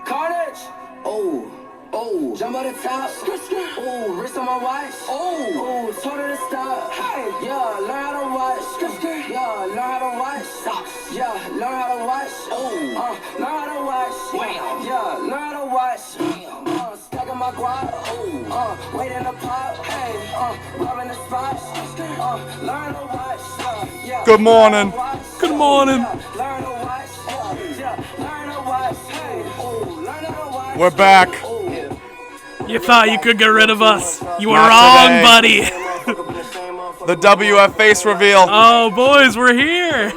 Carnage! Oh, jump on the top. Oh, wrist on my watch. Oh, told her to stop. Hey, yeah, learn how to watch. Yeah, learn how to watch. Yeah, learn how to watch. Learn how to watch. Yeah, learn how to watch. Stacking my guap. Wait in the pot. Hey, robbing the spot. Learn to watch. Yeah. Good morning. Good morning. Learn to watch. Yeah, learn to watch. Hey, learn how to watch. We're back. You thought you could get rid of us. You were Not wrong, today. buddy. The WF face reveal. Oh, boys, we're here.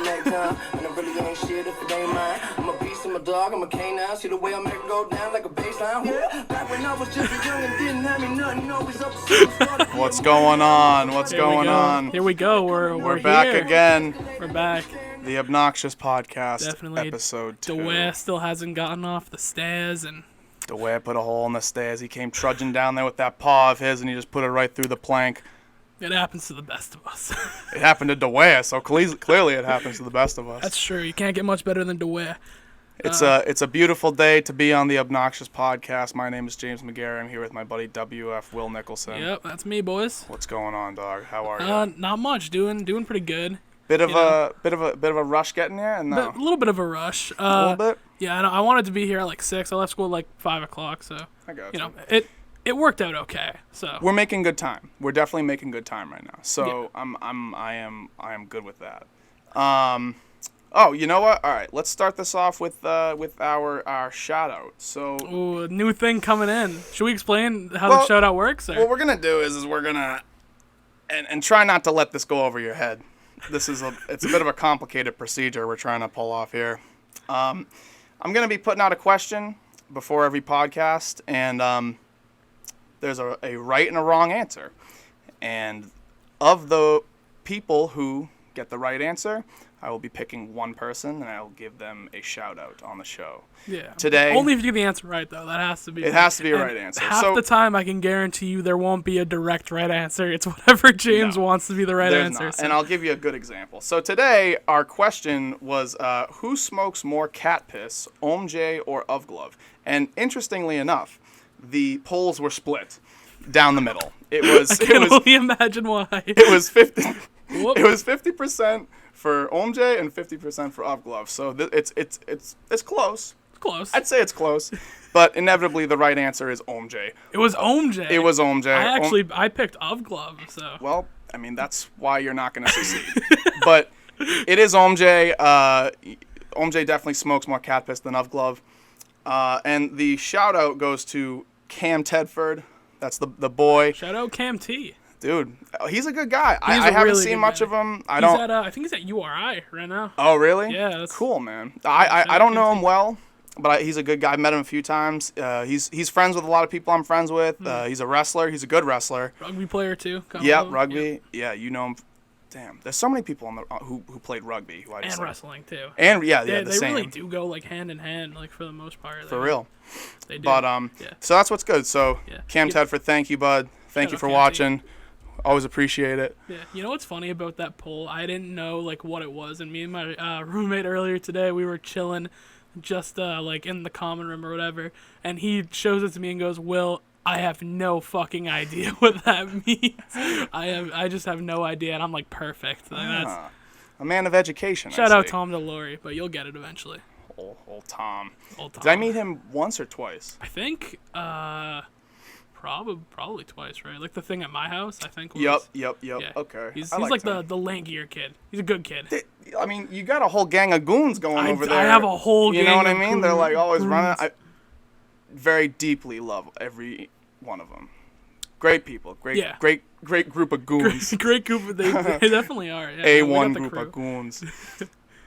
What's going on? What's going on? Here we go. We're back here. again. We're back. The Obnoxious Podcast, Definitely. episode 2. DeWare still hasn't gotten off the stairs, and DeWare put a hole in the stairs. He came trudging down there with that paw of his, and he just put it right through the plank. it happens to the best of us. It happened to DeWare, so clearly it happens to the best of us. That's true. You can't get much better than DeWare. It's a beautiful day to be on the Obnoxious Podcast. My name is James McGarry. I'm here with my buddy WF Will Nicholson. Yep, that's me, boys. What's going on, dog? How are you? Not much. Doing pretty good. Bit of a rush getting here, and no. A little bit of a rush. A little bit. Yeah, I wanted to be here at like 6. I left school at like 5 o'clock, so I got you know it worked out okay. So we're making good time. We're definitely making good time right now. So Yeah. I am good with that. Oh, you know what? All right, let's start this off with our shout out. So ooh, a new thing coming in. Should we explain how Well, the shout out works? Or? what we're gonna do is we're gonna and try not to let this go over your head. It's a bit of a complicated procedure we're trying to pull off here. I'm gonna be putting out a question before every podcast, and there's a right and a wrong answer. And of the people who get the right answer, I will be picking one person, and I will give them a shout out on the show. Yeah. Today, Only if you get the answer right, though. That has to be. It has to be a right answer. Half So- the time, I can guarantee you there won't be a direct right answer. It's whatever James No, wants to be the right there's answer. not. So- And I'll give you a good example. So today, our question was, who smokes more cat piss, OMJ or Ovglove? And interestingly enough, the polls were split down the middle. I can only imagine why. It was 50. Whoop. It was 50% for OMJ and 50% for Ovglove. So it's close. Close. I'd say it's close, but inevitably the right answer is OMJ. It was OMJ. It was OMJ. I picked Ovglove, so. Well, I mean, that's why you're not going to succeed. But it is OMJ. OMJ definitely smokes more cat piss than Ovglove. And the shout out goes to Cam Tedford. That's the boy. Shout out Cam T. Dude, he's a good guy. I a haven't really seen good much guy. of him. I think he's at URI right now. Oh, really? Yeah, that's cool, man. I don't know him well, but he's a good guy. I met him a few times. He's friends with a lot of people I'm friends with. He's a wrestler. He's a good wrestler. Rugby player too. Yeah, rugby. Yeah, you know him. Damn, there's so many people who played rugby. Who I just And like. wrestling too. And yeah, They the same. really do go like hand in hand, like for the most part. For real. They do. But yeah. so that's what's good. So Yeah. Cam Tedford, thank you, bud. Thank Shout you out for Cam T. watching. Always appreciate it. Yeah, you know what's funny about that poll? I didn't know like what it was, and me and my roommate earlier today, we were chilling, just like in the common room or whatever, and he shows it to me and goes, "Will, I have no fucking idea what that means. I just have no idea," and I'm like, perfect. Like, that's A man of education. shout I out see. Tom DeLory, but you'll get it eventually. Old Tom. Old Tom. Did I meet him once or twice? I think probably twice, right? Like the thing at my house, I think. Was, Yep. Yeah. Okay. He's I like liked the him. lankier kid. He's a good kid. I mean, you got a whole gang of goons going over there. I have a whole You gang know what I of mean? They're like always goons. running. I very deeply love every one of them. Great people. Great group of goons. Great group. They definitely are. Yeah, we A1 got the group crew. of goons.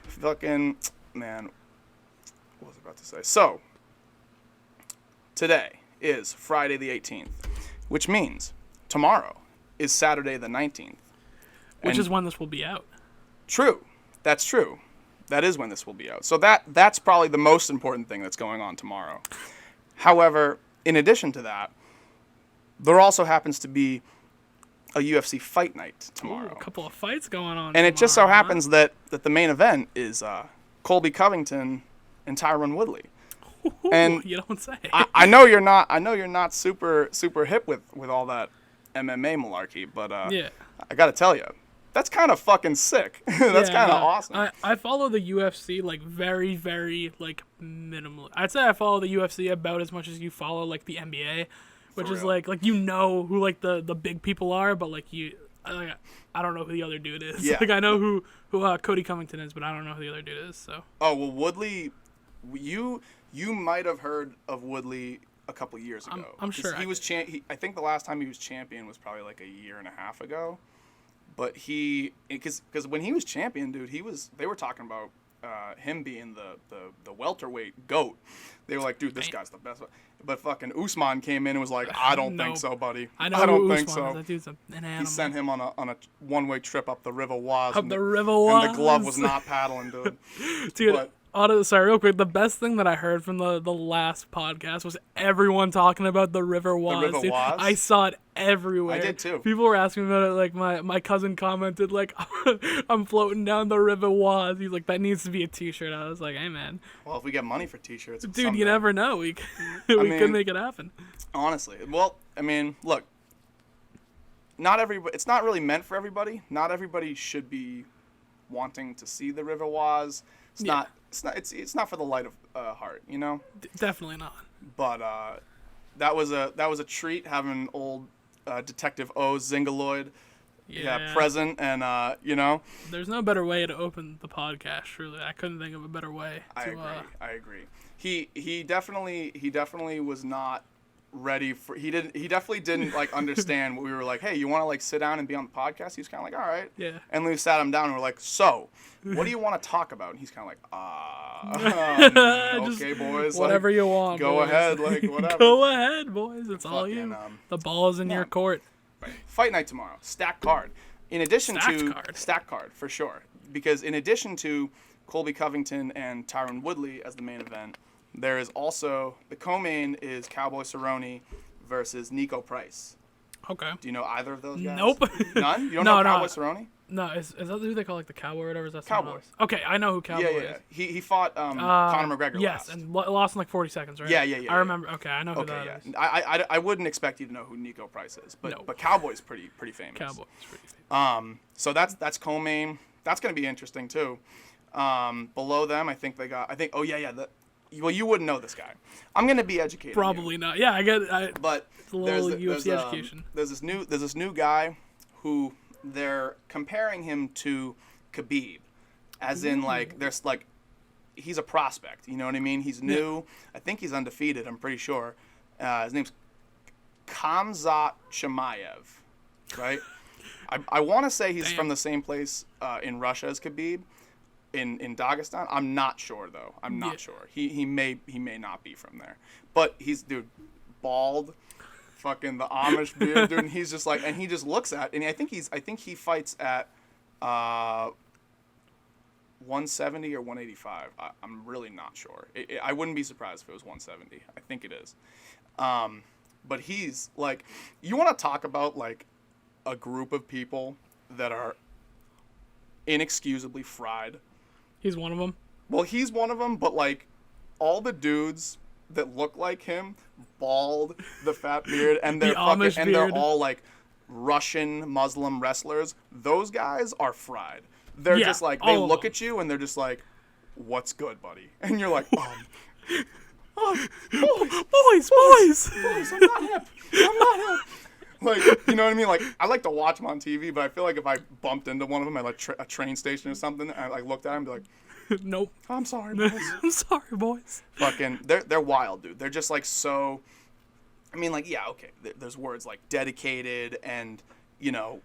Fucking man. What was I about to say? So today is Friday the 18th, which means tomorrow is Saturday the 19th. Which And- is when this will be out. True. That's true. That is when this will be out. So that's probably the most important thing that's going on tomorrow. However, in addition to that, there also happens to be a UFC fight night tomorrow. Ooh, a couple of fights going on. And it just so tomorrow, happens that the main event is Colby Covington and Tyron Woodley. Ooh, And you don't say. I know you're not. I know you're not super hip with all that MMA malarkey, but Yeah. I gotta tell you, that's kind of fucking sick. That's Yeah, kind of no, awesome. I follow the UFC like very, very like minimally. I'd say I follow the UFC about as much as you follow like the NBA, which For is real. like you know who like the big people are, but like I don't know who the other dude is. Yeah. Like I know who Cody Covington is, but I don't know who the other dude is. So. Oh well, Woodley, you might have heard of Woodley a couple years ago. I'm sure he I was I think the last time he was champion was probably like a year and a half ago. But because when he was champion, dude, they were talking about him being the welterweight GOAT. They were like, dude, this guy's the best. But fucking Usman came in and was like, I don't think so, buddy. I know I don't who think Usman so. is. That dude's an animal. He sent him on a one-way trip up the River Waz. Up and the the- River And the glove Waz. was not paddling, dude. Dude, But sorry, real quick. The best thing that I heard from the last podcast was everyone talking about the River Waz. River dude. Waz? I saw it everywhere. I did too. People were asking me about it. Like my cousin commented, like, "I'm floating down the River Waz." He's like, "That needs to be a T-shirt." I was like, "Hey, man, well, if we get money for T-shirts, dude, someday. you never know. We could mean- make it happen." Honestly, well, I mean, look, not everybody. It's not really meant for everybody. Not everybody should be wanting to see the River Waz. It's Yeah. not. It's not for the light of heart, you know. Definitely not. But that was a treat having old Detective O Zingaloid Yeah. present, and you know. There's no better way to open the podcast. Truly, I couldn't think of a better way. I agree. He definitely was not ready for. He definitely didn't like understand what we were like. Hey, you want to like sit down and be on the podcast? He's kind of like, all right. Yeah. And we sat him down and we're like, so, what do you want to talk about? And he's kind of like, Just okay, boys. whatever like, you want. Go boys. ahead, like whatever. Go ahead, boys. It's all Fucking, you. The ball's in your court. Right. Fight night tomorrow. Stacked card. In addition stacked card for sure. Because in addition to Colby Covington and Tyron Woodley as the main event, there is also the co-main is Cowboy Cerrone versus Nico Price. Okay. Do you know either of those guys? Nope. None? You don't No, know no. Cowboy Cerrone? No, is that who they call like the Cowboy or whatever? Is that someone Cowboy. else? Okay, I know who Cowboy Yeah. is. He fought Conor McGregor Yes, last. and lost in like 40 seconds, right? Yeah. I remember. Okay, I know who Okay, that is. I wouldn't expect you to know who Nico Price is, but No. but Cowboy's pretty famous. Cowboy. It's pretty famous. So that's co-main. That's gonna be interesting too. Below them, I think. Oh yeah. Well, you wouldn't know this guy. I'm gonna be educated. Probably not. Yeah, I get it. But It's a little there's UFC education. There's this new guy who they're comparing him to Khabib, as in like there's like he's a prospect. You know what I mean? He's new. I think he's undefeated. I'm pretty sure. His name's Khamzat Chimaev, right? I want to say he's from the same place in Russia as Khabib, in Dagestan. I'm not sure though. I'm not sure. He may not be from there, but he's bald, fucking the Amish beard, dude. And he's just like, and he just looks at, and I think he fights at 170 or 185. I'm really not sure. I wouldn't be surprised if it was 170. I think it is. But he's like, you want to talk about like a group of people that are inexcusably fried. He's one of them. Well, he's one of them, but like all the dudes that look like him, bald, the fat beard, and they're Amish and they're beard. all like Russian Muslim wrestlers. Those guys are fried. They're Yeah, just like they all of look them. at you and they're just like, "What's good, buddy?" And you're like, boys, I'm not hip. I'm not hip. Like, you know what I mean? Like, I like to watch them on TV, but I feel like if I bumped into one of them at like a train station or something, and I like looked at him and be like, Nope. I'm sorry, boys. I'm sorry, boys. Fucking, they're wild, dude. They're just like so. I mean, like, yeah, okay. There's words like dedicated, and you know,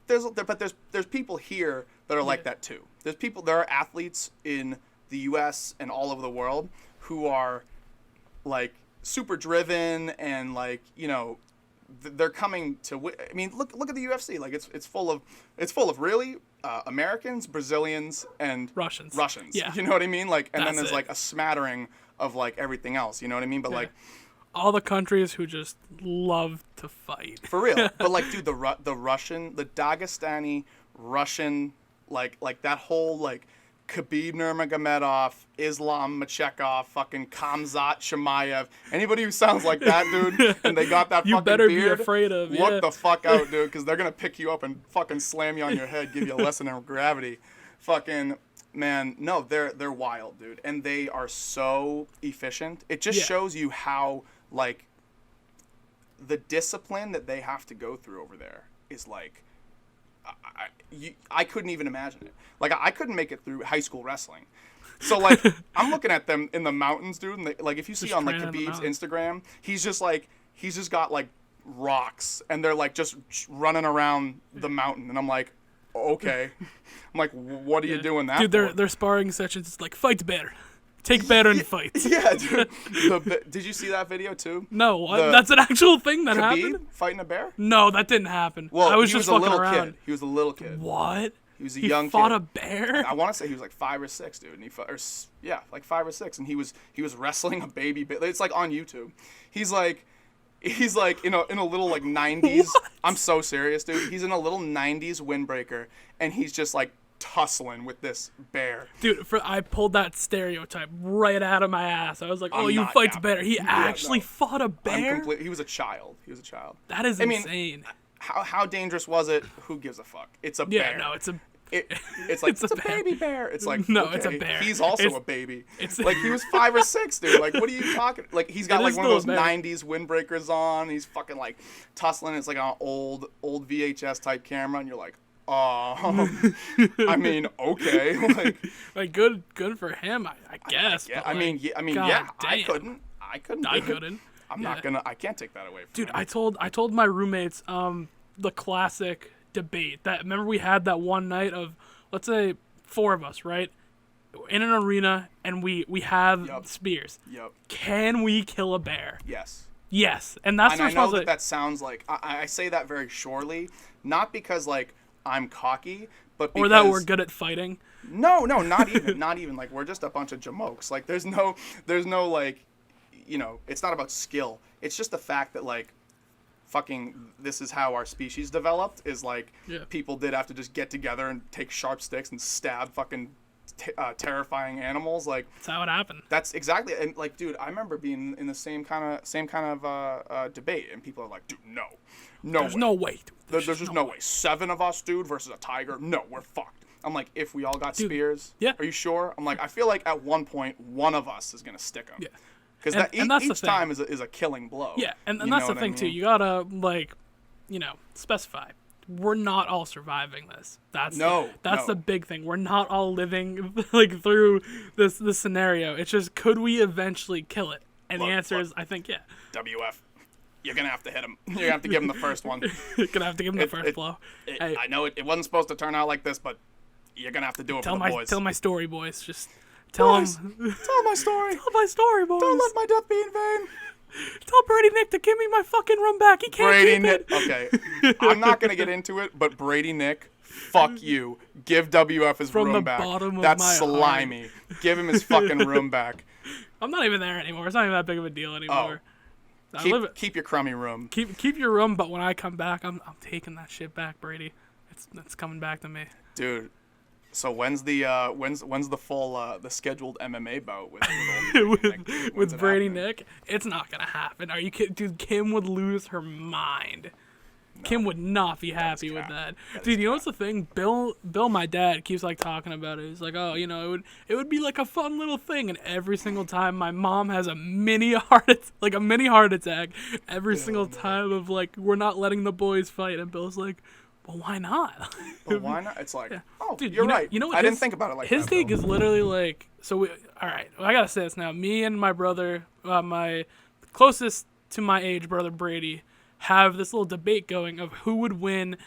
there's people here that are like that too. There are athletes in the U.S. and all over the world who are like super driven and like, you know, they're coming to. I mean, look at the UFC. Like it's full of really Americans, Brazilians, and Russians. Russians. Yeah. You know what I mean? Like, and then That's there's it. like a smattering of like everything else. You know what I mean? But like, all the countries who just love to fight. For real. But like, dude, the Russian, the Dagestani Russian, like that whole like Khabib Nurmagomedov, Islam Makhachev, fucking Khamzat Chimaev. Anybody who sounds like that, dude, and they got that You fucking better beard, be afraid of. look Yeah. the fuck out, dude, because they're gonna pick you up and fucking slam you on your head, give you a lesson in gravity. Fucking man, no, they're wild, dude, and they are so efficient. It just shows you how like the discipline that they have to go through over there is like. I couldn't even imagine it. Like, I couldn't make it through high school wrestling. So, like, I'm looking at them in the mountains, dude. And they, like, if you see Just on, like, training in the Khabib's mountains. Instagram, he's just got, like, rocks. And they're, like, just running around the mountain. And I'm like, okay. I'm like, what are you doing that Dude, for? their sparring sessions is like, fight better. Take better in fights. Yeah, dude. Did you see that video, too? No, what? The That's an actual thing that Khabib happened? fighting a bear? No, that didn't happen. Well, I was he just was a fucking little around. kid. He was a little kid. What? He was a He young fought kid. a bear? I want to say he was like 5 or 6, dude. And like 5 or 6, and he was wrestling a baby bear. It's like on YouTube. He's like in a little like 90s. I'm so serious, dude. He's in a little 90s windbreaker, and he's just like tussling with this bear. Dude, I pulled that stereotype right out of my ass. I was like, I'm oh, you not fight capping. better. He Yeah, actually no. fought a bear? He was a child. That is insane. How dangerous was it? Who gives a fuck? It's a Yeah, bear. no, it's a... It's like It's it's a a bear. baby bear. It's like No, okay, it's a bear. He's also It's- a baby. it's- Like he was 5 or 6, dude. Like what are you talking? Like he's got It like is one of those still a bear. '90s windbreakers on. He's fucking like tussling. It's like an old VHS type camera, and you're like, oh, I mean, okay, like Like, good for him, I guess. yeah, but, I mean, like, yeah, I God I damn. couldn't. I do it. couldn't. I'm not gonna. I can't take that away from Dude, him. I told my roommates the classic debate that remember we had that one night of, let's say 4 of us, right, in an arena, and we have Yup. spears. Yep. Can we kill a bear? Yes. Yes, and that's And the I know responsibility. that sounds like I say that very surely, not because like I'm cocky, but because Or that we're good at fighting. No, not even like we're just a bunch of jamokes. Like there's no like, it's not about skill. It's just the fact that like fucking this is how our species developed is like Yeah. people did have to just get together and take sharp sticks and stab fucking terrifying animals. Like That's how it happened. that's exactly, and like, dude, I remember being in the same kind of debate, and people are like, dude, no There's way. no way. Dude. There's just no way. 7 of us, dude, versus a tiger. No, we're fucked. I'm like, if we all got spears, yeah. are you sure? I'm like, I feel like at one point, one of us is gonna stick them. Yeah. Because And that's the each thing. time is a killing blow. Yeah, and You that's know the what I thing too. mean? You gotta specify. We're not all surviving this. That's No. the big thing. We're not all living like through this scenario. It's just could we eventually kill it? And Look, the answer look. is I think yeah. WF. You're gonna have to hit him. You're gonna have to give him the first one. Gonna have to give him the first blow. Hey, I know it wasn't supposed to turn out like this, but you're gonna have to do it for the boys. tell my story, boys. Just tell Boys, them. tell my story. Tell my story, boys. Don't let my death be in vain. Tell Brady Nick to give me my fucking room back. He can't Brady keep Nick. it. Okay, I'm not gonna get into it, but Brady Nick, fuck you. Give WF his From room the back. bottom of That's my slimy. Give him his fucking room back. I'm not even there anymore. It's not even that big of a deal anymore. I live it. Keep your crummy room. Keep your room, but when I come back, I'm taking that shit back, Brady. It's coming back to me. Dude. So when's the full the scheduled MMA bout with with When's with it Brady happening? Nick, it's not gonna happen. Are you kidding? Dude, Kim would lose her mind. Kim would not be happy with cap. that. That is Dude, you know what's the thing? Bill, my dad keeps like talking about it. He's like, oh, it would be like a fun little thing. And every single time, my mom has a mini heart attack. Every single time of like, we're not letting the boys fight. And Bill's like, well, why not? But why not? It's like, oh, Dude, you're you know, right. You know what I his- didn't think about it like his that. take though. is literally like, all right, I gotta say this now. Me and my brother, my closest to my age brother Brady, have this little debate going of who would win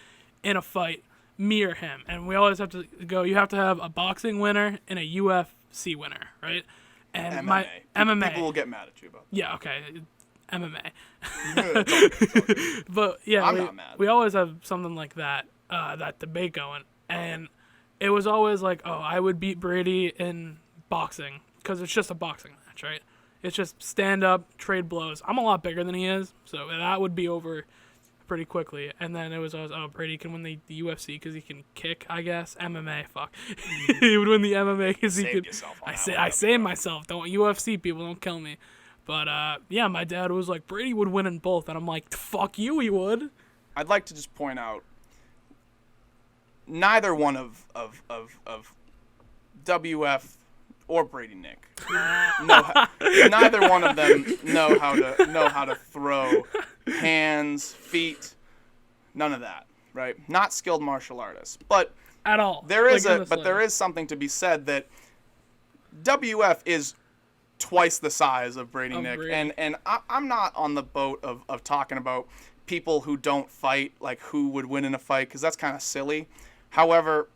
in a fight, me or him. And we always have to go, you have to have a boxing winner and a UFC winner, right? And MMA. my MMA. People will get mad at you about Yeah, okay. MMA. that. It's okay. But yeah, I'm not mad. we always have something like that, that debate going, and it was always like, oh, I would beat Brady in boxing because it's just a boxing match, right? It's just stand up, trade blows. I'm a lot bigger than he is, so that would be over pretty quickly. And then it was, Brady can win the UFC because he can kick, I guess. MMA, fuck. He would win the MMA because he could. I saved myself. Don't UFC people, don't kill me. But yeah, my dad was like, Brady would win in both, and I'm like, fuck you, he would. I'd like to just point out, neither one of WF or Brady Nick neither one of them know how to throw hands, feet, none of that, right? Not skilled martial artists, but at all. There is something to be said that WF is twice the size of Brady Nick, and I'm not on the boat of talking about people who don't fight, like who would win in a fight, because that's kind of silly. However,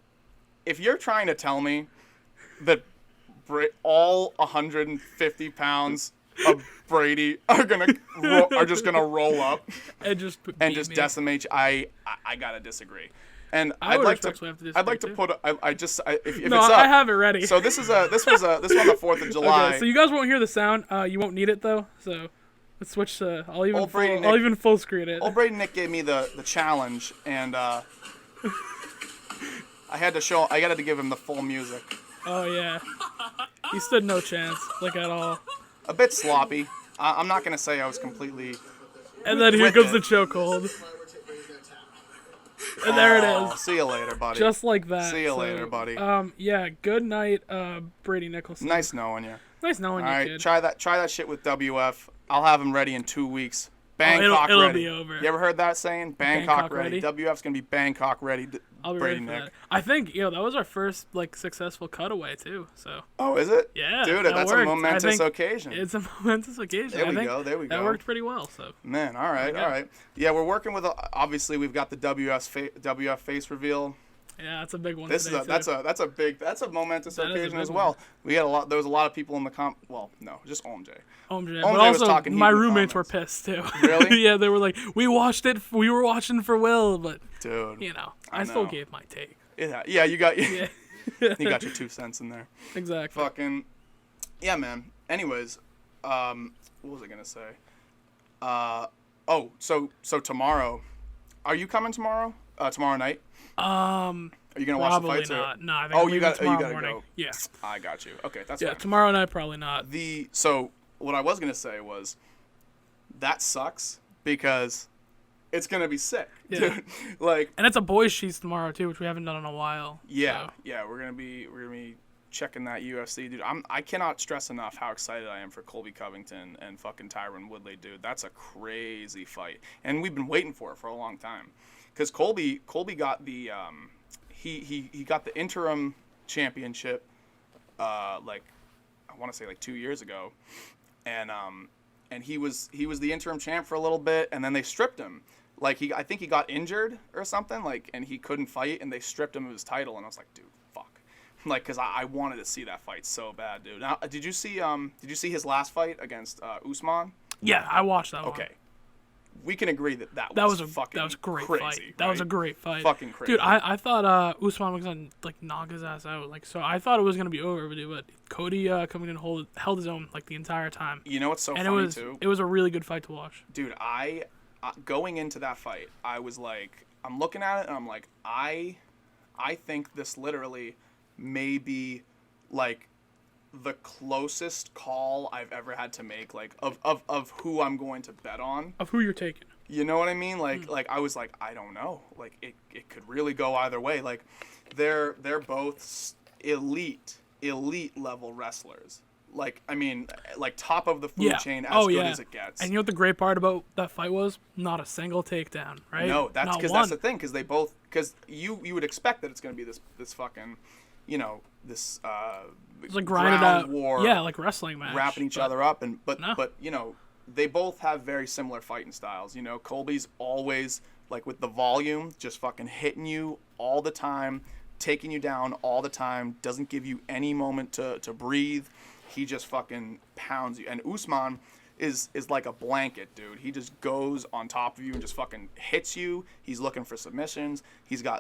if you're trying to tell me that all 150 pounds of Brady are just gonna roll up and just decimate you, I gotta disagree. And I'd like to put if it's no, up. I have it ready. So this was on the 4th of July. Okay, so you guys won't hear the sound. You won't need it though. So let's switch to. I'll even full screen it. Old Brady Nick gave me the challenge, and I had to give him the full music. Oh yeah, he stood no chance, like at all. A bit sloppy. I'm not gonna say I was completely. And then here comes the chokehold. And there it is. See you later, buddy. Just like that. See you later, buddy. Yeah. Good night, Brady Nicholson. Nice knowing you. Nice knowing you, kid. All right, try that shit with WF. I'll have him ready in 2 weeks. Bangkok it'll ready. Be over. You ever heard that saying? Bangkok ready. WF's gonna be Bangkok ready. I'll be Brady ready for Nick. that. I think that was our first successful cutaway too. So. Oh, is it? Yeah. Dude, that's worked. a momentous occasion. It's a momentous occasion. There we go. That worked pretty well. So. Man, all right. Yeah, we're working with. Obviously, we've got the WF face reveal. Yeah, that's a big one. That's a momentous occasion as well. We had a lot. There was a lot of people in the Well, no, just OMJ. OMJ, but also my roommates were pissed too. Really? Yeah, they were like, we watched it. We were watching for Will, but dude, I still gave my take. Yeah, you got you got your 2 cents in there. Exactly. Fucking yeah, man. Anyways, what was I gonna say? So tomorrow, are you coming tomorrow? Tomorrow night? Are you gonna watch the fights? Probably not. No, I think you gotta go. Yeah. I got you. Okay, that's yeah. fine. Tomorrow night, probably not. So what I was gonna say was, that sucks because it's gonna be sick, dude. And it's a boys' sheets tomorrow too, which we haven't done in a while. Yeah, so. yeah, we're gonna be checking that UFC, dude. I cannot stress enough how excited I am for Colby Covington and fucking Tyron Woodley, dude. That's a crazy fight, and we've been waiting for it for a long time, because Colby got the he got the interim championship, I want to say 2 years ago, and he was the interim champ for a little bit, and then they stripped him. I think he got injured or something, and he couldn't fight, and they stripped him of his title, and I was like, dude, fuck. Because I wanted to see that fight so bad, dude. Now, did you see his last fight against Usman? Yeah, I watched that one. Okay. We can agree that was a great fight. Right? That was a great fight. Fucking crazy. Dude, I thought Usman was gonna knock his ass out. So I thought it was gonna be over, but Cody coming in held his own the entire time. You know what's so funny too? It was a really good fight to watch. Dude, I going into that fight, I was like, I'm looking at it and I'm like, I think this literally may be the closest call I've ever had to make, of who I'm going to bet on. Of who you're taking. You know what I mean? I was like, I don't know. It could really go either way. They're both elite level wrestlers. Top of the food chain, as good as it gets. And you know what the great part about that fight was? Not a single takedown, right? No, that's the thing, because you would expect that it's going to be this fucking, this it's grinded out war, wrestling match, wrapping each other up, but they both have very similar fighting styles. Colby's always with the volume, just fucking hitting you all the time, taking you down all the time, doesn't give you any moment to breathe. He just fucking pounds you. And Usman, is like a blanket, dude. He just goes on top of you and just fucking hits you. He's looking for submissions.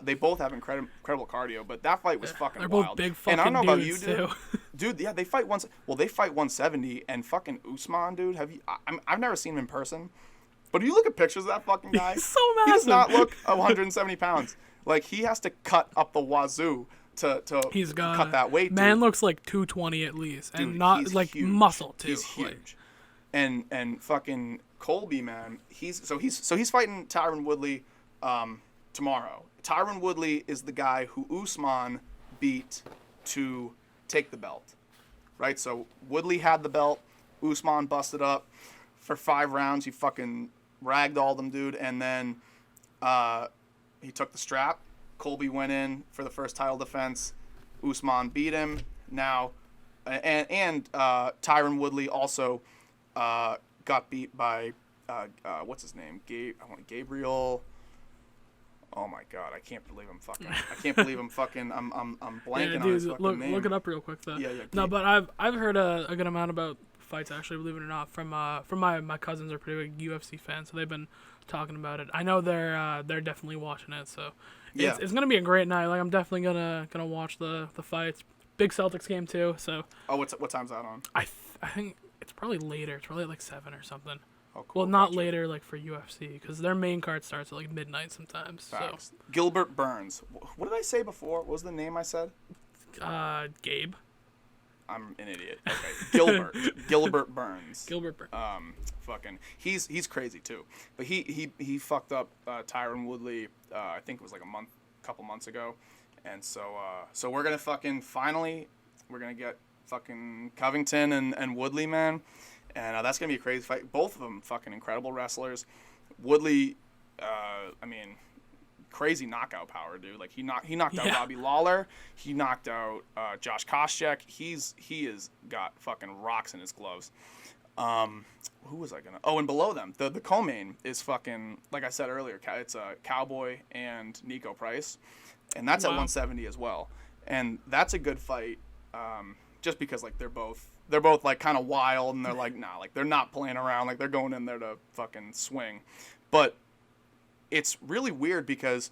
They both have incredible cardio, but that fight was fucking They're wild. both big fucking and I don't know about dudes, you, dude. too. Dude, yeah, they fight 170, and fucking Usman, dude. I've never seen him in person, but if you look at pictures of that fucking guy, He's so he does massive. not look 170 pounds. Like, he has to cut up the wazoo to He's got cut that weight. Man dude. looks like 220 at least, and Dude, not he's like huge. muscle too. He's Like, huge. And fucking Colby, man, he's fighting Tyron Woodley tomorrow. Tyron Woodley is the guy who Usman beat to take the belt, right? So Woodley had the belt, Usman busted up for 5 rounds. He fucking ragdolled him, dude, and then he took the strap. Colby went in for the first title defense. Usman beat him. Now, and Tyron Woodley also got beat by what's his name? Gabriel. Oh my God, I can't believe I'm fucking. I'm blanking on his fucking name. Look it up real quick though. Yeah. No, but I've heard a good amount about fights actually, believe it or not, from my cousins are pretty big UFC fans, so they've been talking about it. I know they're definitely watching it, so it's gonna be a great night. Like, I'm definitely gonna watch the fights. Big Celtics game too. So. Oh, what time's that on? I think it's probably later. It's probably like 7 or something. Oh, cool. Well, not Gotcha. later like for UFC, because their main card starts at like midnight sometimes. Facts. Gilbert Burns. What did I say before? What was the name I said? So, Gabe. I'm an idiot. Okay, Gilbert Burns. Gilbert Burns. Fucking, he's crazy too. But he fucked up Tyron Woodley. I think it was like a couple months ago, and so we're gonna fucking finally, we're gonna get fucking Covington and Woodley, man, and that's gonna be a crazy fight. Both of them fucking incredible wrestlers. Woodley, I mean, crazy knockout power, dude. Like, he knocked out Robbie Lawler. He knocked out Josh Koscheck. He has got fucking rocks in his gloves. Who was I gonna? Oh, and below them, the co-main is fucking, like I said earlier, it's Cowboy and Nico Price, and that's at 170 as well. And that's a good fight, just because like they're both like kind of wild, and they're like, nah, like they're not playing around, like they're going in there to fucking swing. But it's really weird because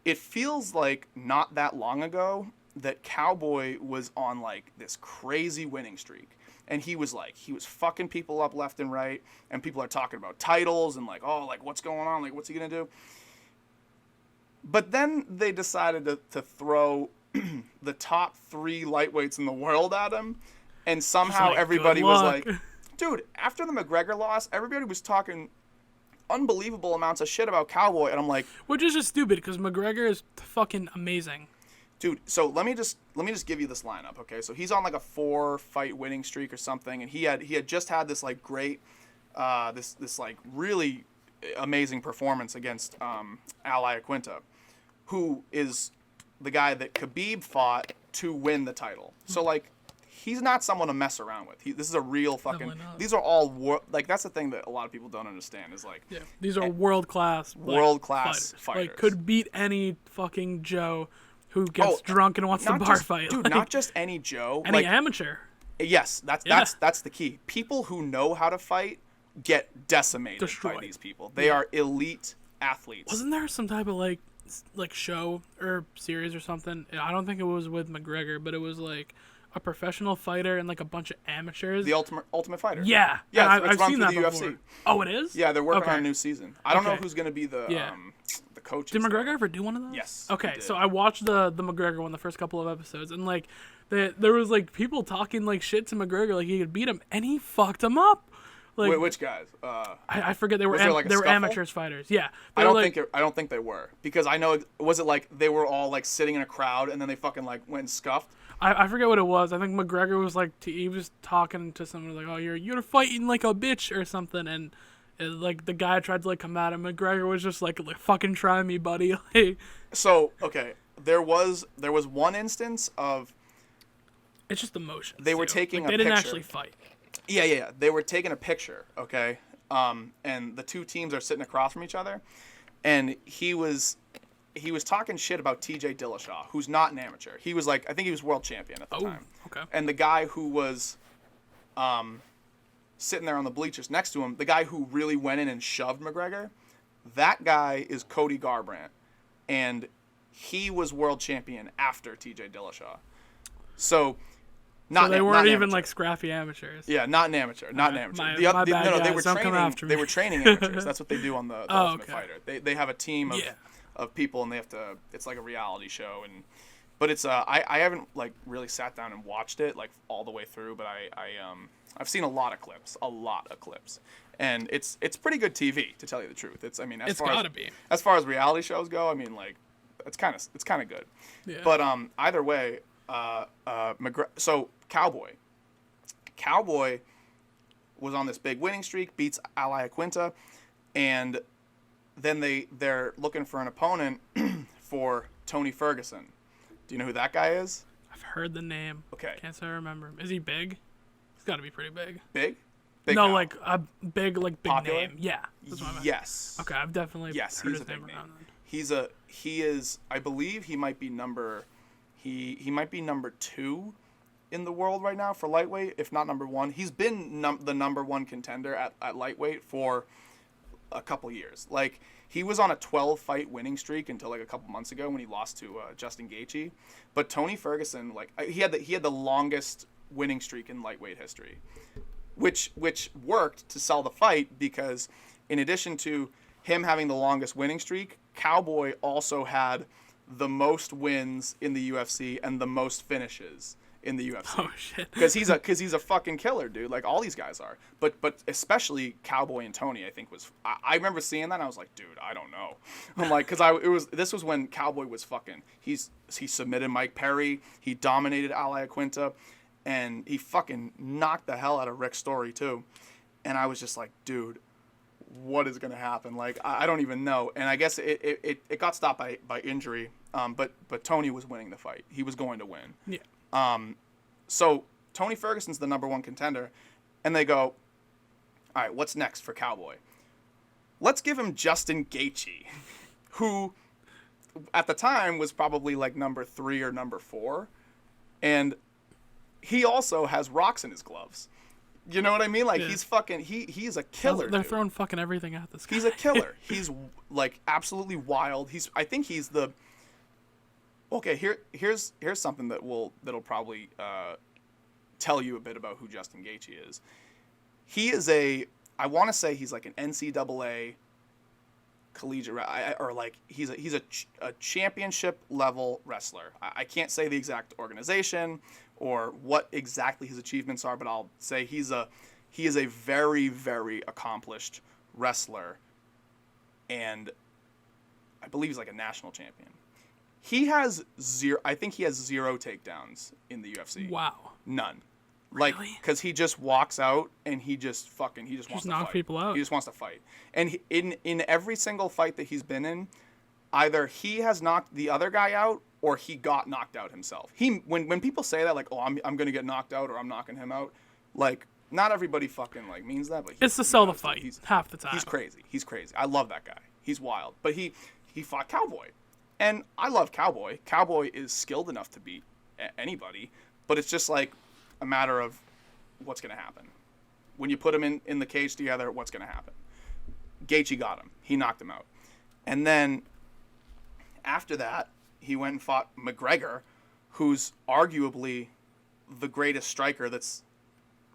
it feels like not that long ago that Cowboy was on like this crazy winning streak. And he was fucking people up left and right, and people are talking about titles and like, oh, like what's going on? Like, what's he gonna do? But then they decided to throw the top 3 lightweights in the world at him, and somehow like, everybody good was luck. like, dude, after the McGregor loss, everybody was talking unbelievable amounts of shit about Cowboy, and I'm like, Which is just stupid because McGregor is fucking amazing. dude. So let me just give you this lineup, okay? So he's on like a 4-fight winning streak or something, and he had just had this like great, this like really amazing performance against Al Iaquinta, who is the guy that Khabib fought to win the title. So like, he's not someone to mess around with. This is a real fucking. Definitely not. These are all like, that's the thing that a lot of people don't understand is like. Yeah, these are world class World-class fighters. Like, could beat any fucking Joe who gets drunk and wants to bar fight. Dude, like, not just any Joe. any like, amateur. yes, that's the key. People who know how to fight get decimated by Destroyed. these people. They are elite athletes. Wasn't there some type of like show or series or something? I don't think it was with McGregor, but it was like a professional fighter and like a bunch of amateurs. The Ultimate Fighter. Yeah, Yeah, and it's I've run seen through that the before. UFC. Oh, it is. Yeah, they're working Okay. on a new season. I don't know Okay. who's going to be the coach. Did McGregor ever do one of those? Yes, he Okay, did. so I watched the McGregor one, the first couple of episodes, and like there was like people talking like shit to McGregor, like he could beat him, and he fucked him up. Like, Wait, which guys? I forget, they were was there, like, a they were scuffle? amateurs fighters. Yeah, I They were, don't like, think I don't think they were, because I know, was it like they were all like sitting in a crowd and then they fucking like went and scuffed? I forget what it was. I think McGregor was like he was talking to someone like, oh, you're fighting like a bitch or something, and like the guy tried to like come at him. McGregor was just like fucking try me, buddy. Like, So okay, there was one instance of it's just emotion. They were taking like, a they didn't picture. actually fight. Yeah. They were taking a picture, okay? And the two teams are sitting across from each other, and he was talking shit about TJ Dillashaw, who's not an amateur. He was like, I think he was world champion at the time. Okay. And the guy who was sitting there on the bleachers next to him, the guy who really went in and shoved McGregor, that guy is Cody Garbrandt, and he was world champion after T.J. Dillashaw. So they weren't even like scrappy amateurs. Yeah, not an amateur. Not an amateur. My bad, no, guys. they were Don't come after me. They were training amateurs. That's what they do on the Ultimate okay. Fighter. They have a team of people, and they have to. It's like a reality show, but it's I haven't like really sat down and watched it like all the way through, but I've seen a lot of clips, and it's pretty good TV, to tell you the truth. It's as far as reality shows go, I mean, like it's kind of good. Yeah. But either way, so Cowboy was on this big winning streak, beats Ally Aquinta, and then they're looking for an opponent for Tony Ferguson. Do you know who that guy is? I've heard the name. Okay. Can't say I remember him. Is he big? He's got to be pretty big. Big no, now. like a big Popular? name. Yeah. That's what I meant. Yes. Okay, I've definitely heard he's his a big name name. around then. He is, I believe he might be number 2 in the world right now for lightweight, if not number 1. He's been the number 1 contender at lightweight for a couple years. Like, he was on a 12-fight winning streak until like a couple months ago when he lost to Justin Gaethje. But Tony Ferguson, like, he had the longest winning streak in lightweight history, which worked to sell the fight, because in addition to him having the longest winning streak, Cowboy also had the most wins in the UFC and the most finishes in the UFC. Oh shit! Because he's a fucking killer, dude. Like all these guys are, but especially Cowboy and Tony, I think I remember seeing that and I was like, dude, I don't know. I'm like, this was when Cowboy was fucking. He submitted Mike Perry, he dominated Ally Aquinta, and he fucking knocked the hell out of Rick Story too. And I was just like, dude, what is gonna happen? Like I don't even know. And I guess it got stopped by injury. But Tony was winning the fight. He was going to win. Yeah. So Tony Ferguson's the number 1 contender, and they go, all right, what's next for Cowboy? Let's give him Justin Gaethje, who at the time was probably like number 3 or number 4, and he also has rocks in his gloves. You know what I mean? Like he's fucking he's a killer. They're throwing fucking everything at this guy. He's a killer. He's like absolutely wild. I think he's the. Okay, here's something that'll probably tell you a bit about who Justin Gaethje is. He is I want to say he's like an NCAA collegiate, or like he's a championship level wrestler. I can't say the exact organization or what exactly his achievements are, but I'll say he is a very, very accomplished wrestler, and I believe he's like a national champion. He has zero. I think he has 0 takedowns in the UFC. Wow. None. Really? Like, because he just walks out and he just wants to knock fight. people out. He just wants to fight. And in every single fight that he's been in, either he has knocked the other guy out or he got knocked out himself. When people say that, like, oh, I'm gonna get knocked out or I'm knocking him out, like, not everybody fucking like means that. But it's to sell the fight half the time. He's crazy. I love that guy. He's wild. But he fought Cowboy. And I love Cowboy. Cowboy is skilled enough to beat anybody, but it's just like a matter of what's going to happen. When you put them in the cage together, what's going to happen? Gaethje got him. He knocked him out. And then after that, he went and fought McGregor, who's arguably the greatest striker that's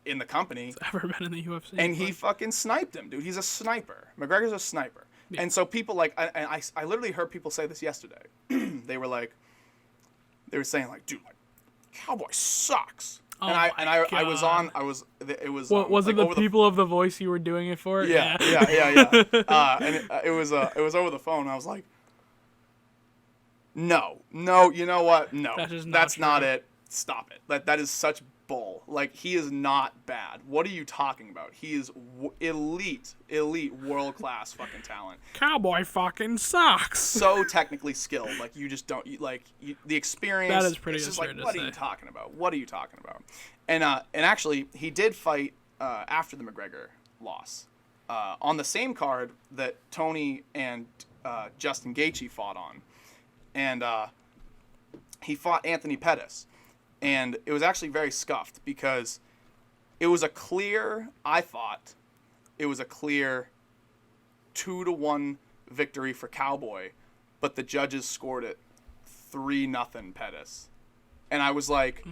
in the company. It's ever been in the UFC. And he fucking sniped him, dude. He's a sniper. McGregor's a sniper. Yeah. And so people like, I literally heard people say this yesterday. They were saying like, dude, like, Cowboy sucks. Oh and I was on, it was. What was like, it? The people of the voice you were doing it for? Yeah. And it was over the phone. I was like, no, you know what? No, that's not it. Stop it. That is such bull. Like, he is not bad. What are you talking about? He is elite, world-class fucking talent. Cowboy fucking sucks. So technically skilled. Like, you just don't, the experience. That is pretty it's just like, to what say. are you talking about? What are you talking about? And actually, he did fight after the McGregor loss. On the same card that Tony and Justin Gaethje fought on. And he fought Anthony Pettis. And it was actually very scuffed because it was a clear, I thought, it was a clear 2-1 victory for Cowboy, but the judges scored it 3-0 Pettis. And I was like,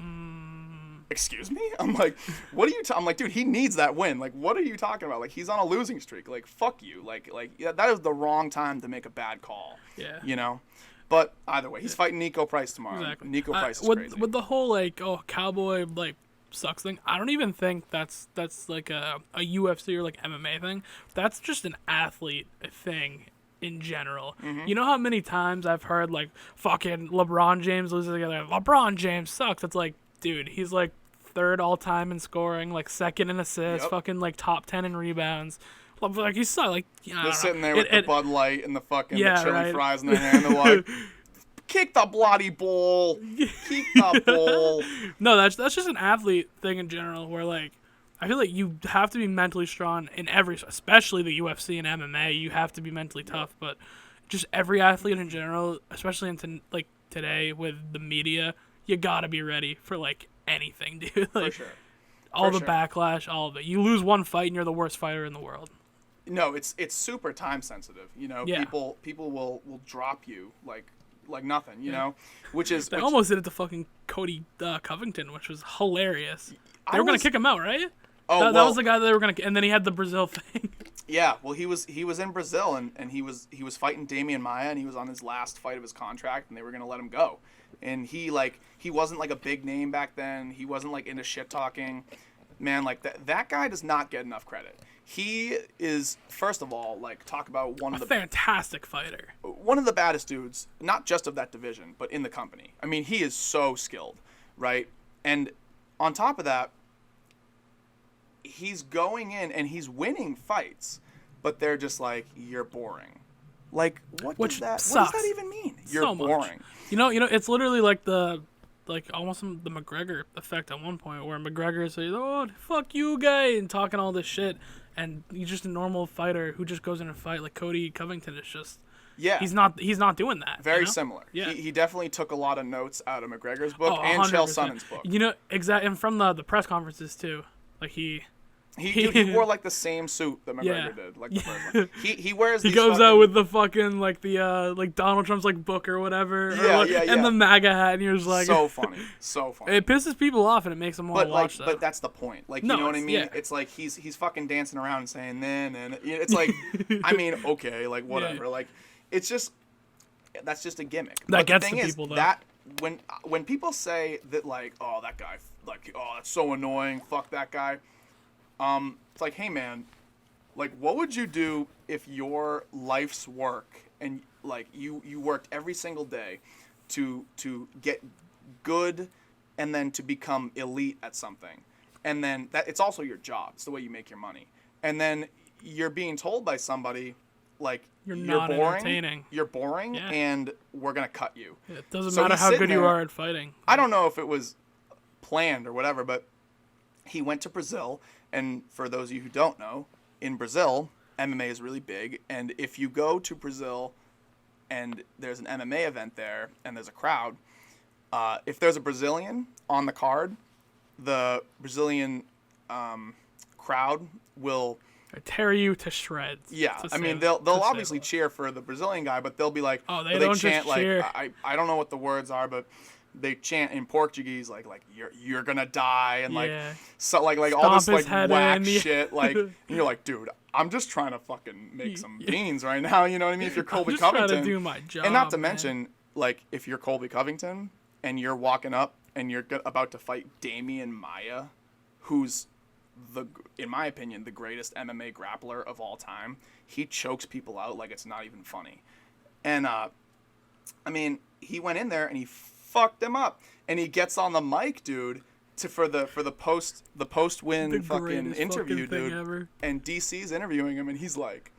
excuse me? I'm like, what are you I'm like, dude, he needs that win. Like, what are you talking about? Like, he's on a losing streak. Like, fuck you. Like yeah, that is the wrong time to make a bad call. Yeah. You know? But either way, he's fighting Nico Price tomorrow. Exactly. Nico Price is with, crazy. With the whole, like, Cowboy, like, sucks thing, I don't even think that's like a UFC or, like, MMA thing. That's just an athlete thing in general. Mm-hmm. You know how many times I've heard, like, fucking LeBron James loses together. LeBron James sucks. It's like, dude, he's, like, 3rd all-time in scoring, like, 2nd in assists, fucking, like, top 10 in rebounds. Like, he's so, like, they're sitting there with the Bud Light and the fucking the chili fries in their hand. They're like, kick the bloody ball. Keep the ball. No, that's just an athlete thing in general where, like, I feel like you have to be mentally strong in every, especially the UFC and MMA. You have to be mentally tough, but just every athlete in general, especially into, like, today with the media, you gotta be ready for, like, anything, dude. Like, for sure. All the backlash, all of it. You lose one fight and you're the worst fighter in the world. No, it's super time sensitive. You know, people will drop you like nothing. You know, which they almost did it to fucking Cody Covington, which was hilarious. They were gonna kick him out, right? Oh, that was the guy that they were gonna, and then he had the Brazil thing. Yeah, well, he was in Brazil and he was fighting Damian Maia and he was on his last fight of his contract and they were gonna let him go, and he wasn't like a big name back then. He wasn't like into shit talking, man. Like that guy does not get enough credit. He is, first of all, like, talk about one of the fantastic fighter, one of the baddest dudes, not just of that division, but in the company. I mean, he is so skilled, right? And on top of that, he's going in and he's winning fights, but they're just like, you're boring. Like, what does that even mean? You're boring. You know, it's literally like almost the McGregor effect at one point where McGregor says, "Oh, fuck you, guy," and talking all this shit, and he's just a normal fighter who just goes in a fight. Like Cody Covington is just, he's not doing that. Very similar. Yeah. He definitely took a lot of notes out of McGregor's book and Chael Sonnen's book. You know, exactly, and from the press conferences too. Like he wore like the same suit that McGregor did, like the first one. He wears. He goes out with the fucking like Donald Trump's like book or whatever, and the MAGA hat, and you're just like, so funny. It pisses people off and it makes them want to watch that. But that's the point. Like, you know what I mean? Yeah. It's like he's fucking dancing around and saying then, and it's like, I mean, okay, like whatever. Yeah. Like, it's just that's just a gimmick. That gets to people though. That when people say that like, oh, that guy, like, oh, that's so annoying. Fuck that guy. It's like, hey man, like, what would you do if your life's work and like you worked every single day to get good and then to become elite at something, and then that it's also your job, it's the way you make your money, and then you're being told by somebody like you're not boring, entertaining, you're boring, and we're gonna cut you. It doesn't matter how good you are at fighting. I don't know if it was planned or whatever, but he went to Brazil. And for those of you who don't know, in Brazil, MMA is really big. And if you go to Brazil and there's an MMA event there and there's a crowd, if there's a Brazilian on the card, the Brazilian crowd will tear you to shreds. Yeah, I mean, they'll obviously cheer for the Brazilian guy, but they'll be like, they don't chant just cheer. Like, I don't know what the words are, but they chant in Portuguese like you're gonna die and like so like all this like whack shit like and you're like, dude, I'm just trying to fucking make some beans right now, you know what I mean? If you're Colby Covington, trying to do my job, and not to mention like if you're Colby Covington and you're walking up and you're about to fight Damian Maia, who's in my opinion the greatest MMA grappler of all time. He chokes people out like it's not even funny, and I mean, he went in there and he fucked him up, and he gets on the mic, dude, for the post win fucking interview, dude. Ever. And DC's interviewing him, and he's like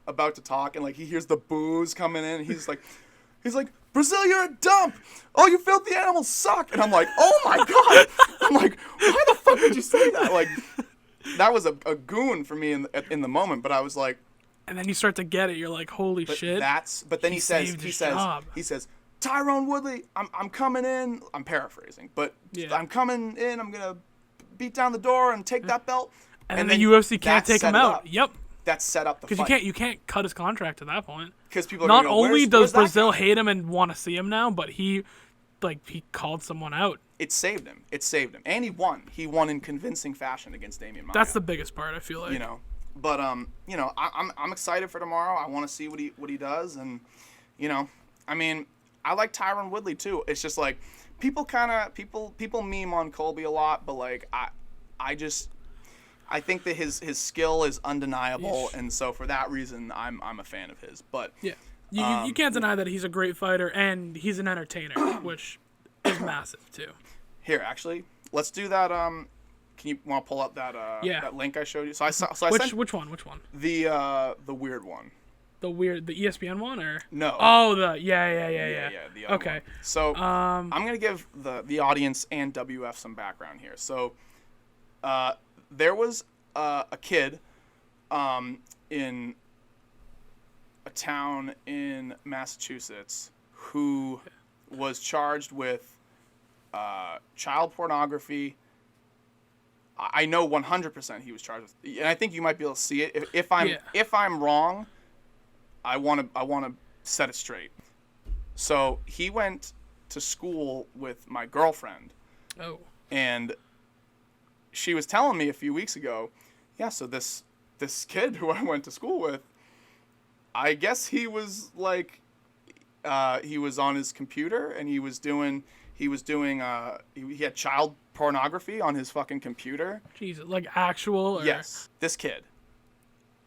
about to talk, and like he hears the boos coming in, and he's like, Brazil, you're a dump. Oh, you filthy animals suck. And I'm like, oh my god. I'm like, why the fuck did you say that? Like, that was a goon for me in the moment, but I was like. And then you start to get it. You're like, holy shit. But then he says. Tyrone Woodley, I'm coming in. I'm paraphrasing, but I'm coming in. I'm gonna beat down the door and take that belt. And then the UFC can't that take set him it out. up. Yep. That set up the fight. Because you can't cut his contract at that point. Because people are Not gonna go, only where's does that Brazil guy? hate him and want to see him now, but he called someone out. It saved him. And he won. He won in convincing fashion against Damian Maia. That's the biggest part, I feel like. You know. But you know, I'm excited for tomorrow. I want to see what he does, and you know, I mean, I like Tyron Woodley too. It's just like people meme on Colby a lot, but like I think that his skill is undeniable, and so for that reason, I'm a fan of his. But yeah, you can't deny that he's a great fighter and he's an entertainer, which is massive too. Here, actually, let's do that. Can you want to pull up that that link I showed you? So I sent which one? the weird one. The ESPN one or no? Oh, yeah. The other Okay. one. So I'm gonna give the audience and WF some background here. So there was a kid in a town in Massachusetts who was charged with child pornography. I know 100% he was charged with, and I think you might be able to see it. If I'm wrong, I want to set it straight. So he went to school with my girlfriend. Oh. And she was telling me a few weeks ago, yeah, so this kid who I went to school with, I guess he was like, he was on his computer and he had child pornography on his fucking computer. Jesus, like actual? Or... Yes. This kid.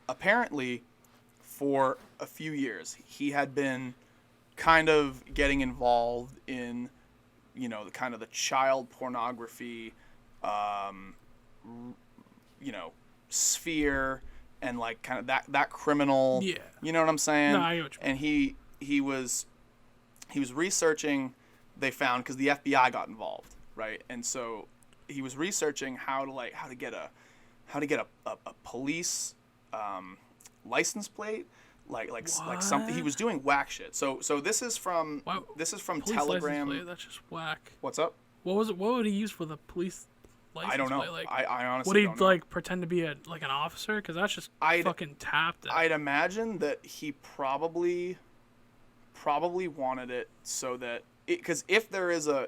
Apparently, for a few years, he had been kind of getting involved in, you know, the child pornography, you know, sphere and like kind of that criminal. Yeah. You know what I'm saying? No, I know what you mean. And he was researching. They found because the FBI got involved, right? And so he was researching how to get a police license plate, like something. He was doing whack shit. So this is from Police Telegram. license plate, that's just whack. What's up? What was it? What would he use for the police license I don't know. plate? Like, I honestly would he don't know. like pretend to be an officer? Because that's just fucking tapped. I'd imagine that he probably wanted it so that because if there's a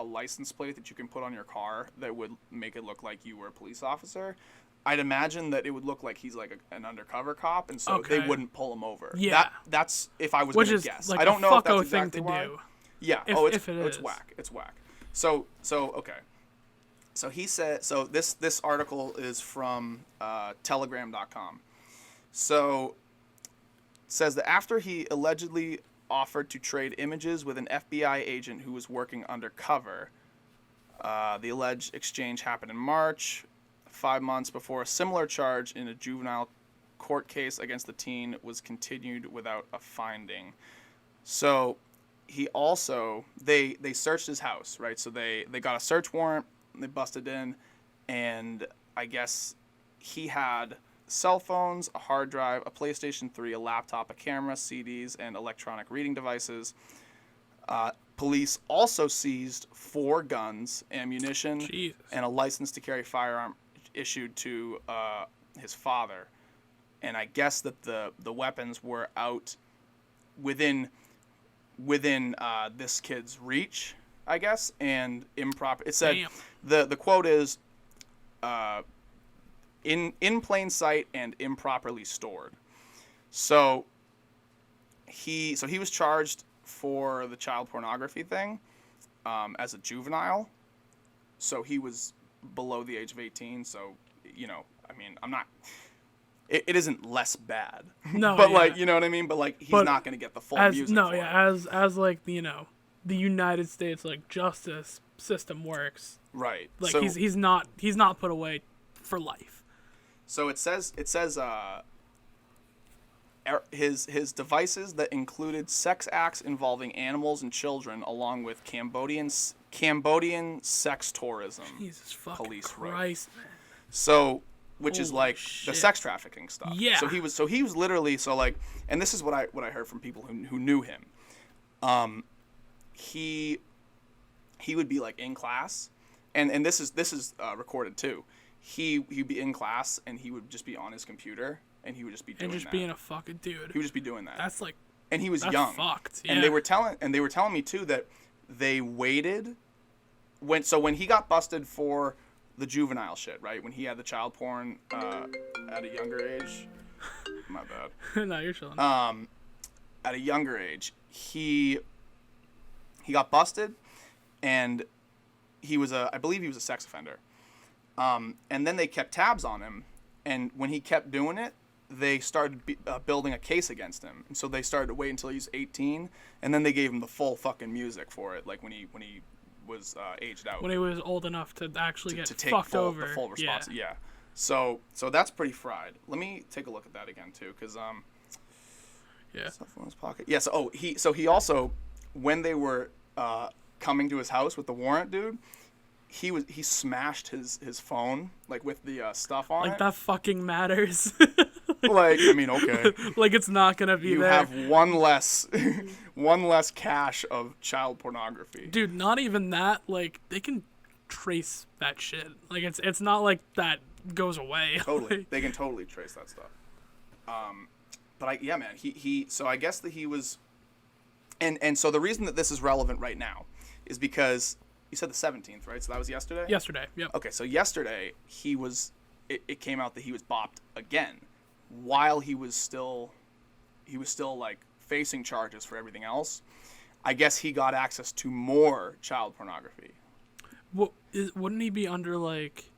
license plate that you can put on your car that would make it look like you were a police officer, I'd imagine that it would look like he's like an undercover cop, and so they wouldn't pull him over. Yeah, that's if I was which gonna is guess. like I don't know if that's thing exactly to why. do. Yeah. It's whack. It's whack. So okay. So he said. So this article is from Telegram.com. So it says that after he allegedly offered to trade images with an FBI agent who was working undercover, the alleged exchange happened in March, 5 months before a similar charge in a juvenile court case against the teen was continued without a finding. So he also they searched his house, right? So they got a search warrant, they busted in, and I guess he had cell phones, a hard drive, a PlayStation 3, a laptop, a camera, CDs, and electronic reading devices. Police also seized 4 guns, ammunition, and a license to carry firearm issued to his father. And I guess that the weapons were out within this kid's reach, I guess, and improper. It said the quote is in plain sight and improperly stored. So he was charged for the child pornography thing as a juvenile. So he was below the age of 18. So, you know, I mean, I'm not. It isn't less bad. No, but like, you know what I mean. But like, he's not gonna get the full music. No, for yeah, it. as like the United States like justice system works. Right. Like so, he's not put away for life. So it says his devices that included sex acts involving animals and children, along with Cambodian sex tourism. Jesus fucking police Christ, wrote. man. So, which is Holy like shit. the sex trafficking stuff. Yeah. So he was literally like, and this is what I heard from people who knew him. He would be like in class, and this is recorded too. He'd be in class and he would just be on his computer and he would just be doing and just that. being a fucking dude. He would just be doing that. That's like. And he was That's young. fucked. Yeah. And they were telling me too that they waited when he got busted for the juvenile shit, right? When he had the child porn at a younger age. My bad. No, you're chilling. At a younger age, he got busted, and I believe he was a sex offender. And then they kept tabs on him, and when he kept doing it, they started building a case against him. And so they started to wait until he was 18, and then they gave him the full fucking music for it, like when he was aged out. When he was old enough to actually get take fucked the over. full responsibility. Yeah. So that's pretty fried. Let me take a look at that again too, because Yeah. stuff in his pocket. Yeah. So he also, when they were coming to his house with the warrant, dude, he smashed his phone like with the stuff on it. Like that fucking matters. Like, I mean, okay. Like it's not gonna be You there. have one less cache of child pornography. Dude, not even that. Like they can trace that shit. Like it's not like that goes away. Totally, they can totally trace that stuff. But man, he. So I guess that he was, and so the reason that this is relevant right now is because you said the 17th, right? So that was yesterday. Yesterday, yep. Okay, so yesterday it came out that he was bopped again, while he was still like facing charges for everything else. I guess he got access to more child pornography. Wouldn't he be under like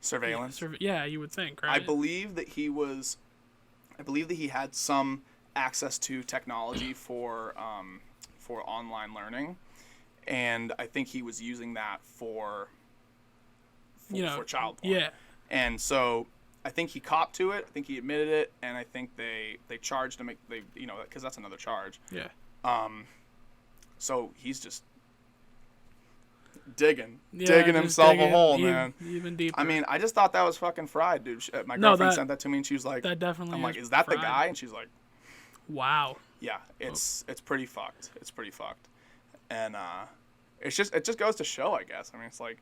Surveillance. Yeah, you would think, right? I believe that he had some access to technology for online learning, and I think he was using that for child porn. Yeah. And so I think he copped to it. I think he admitted it, and I think they charged him. Because that's another charge. Yeah. So he's just digging himself a hole, man. Even deeper. I mean, I just thought that was fucking fried, dude. My girlfriend sent that to me, and she was like, "That definitely." I'm like, "Is that fried. the guy?" And she's like, "Wow." Yeah, it's pretty fucked. It's pretty fucked, and it just goes to show, I guess. I mean, it's like,